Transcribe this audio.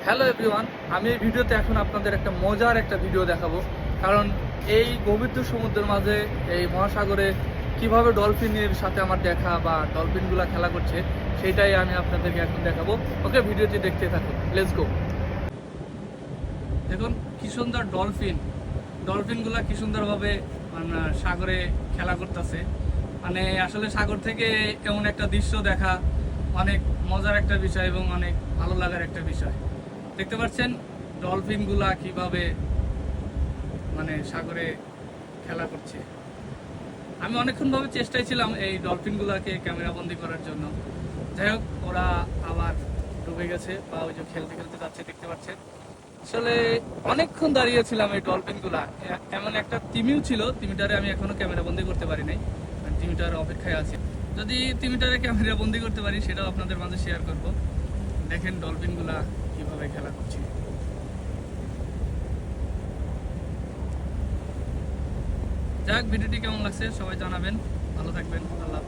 Hello everyone, আমি এই ভিডিওতে এখন আপনাদের একটা মজার একটা ভিডিও দেখাবো। কারণ এই গভীর সমুদ্রের মাঝে এই মহাসাগরে কিভাবে ডলফিনের সাথে আমার দেখা বা ডলফিনগুলা খেলা করছে সেটাই আমি আপনাদেরকে এখন দেখাবো। ওকে, ভিডিওটি দেখতে থাকুন, লেটস গো। দেখুন কি সুন্দর ডলফিনগুলা কি সুন্দরভাবে সাগরে খেলা করতেছে। আসলে সাগর থেকে এমন একটা দৃশ্য দেখা অনেক মজার একটা বিষয় এবং অনেক ভালো লাগার একটা বিষয়। দেখতে পাচ্ছেন ডলফিনগুলা কিভাবে সাগরে খেলা করছে। আমি অনেকক্ষণ ভাবে চেষ্টায় ছিলাম এই ডলফিনগুলাকে ক্যামেরা বন্দি করার জন্য। যাই হোক, ওরা আবার ডুবে গেছে বা ওই যে খেলতে খেলতে যাচ্ছে, দেখতে পাচ্ছেন। আসলে অনেকক্ষণ দাঁড়িয়েছিলাম এই ডলফিনগুলা। এমন একটা তিমিও ছিল, তিমিটারে আমি এখনো ক্যামেরা বন্দি করতে পারি নাই, তিমিটার অপেক্ষায় আছে। যদি তিমিটারে ক্যামেরা বন্দি করতে পারি সেটাও আপনাদের মাঝে শেয়ার করব। দেখেন ডলফিনগুলা কিভাবে খেলা করছে। যাক, ভিডিওটি কেমন লাগছে সবাই জানাবেন। ভালো থাকবেন, আল্লাহ।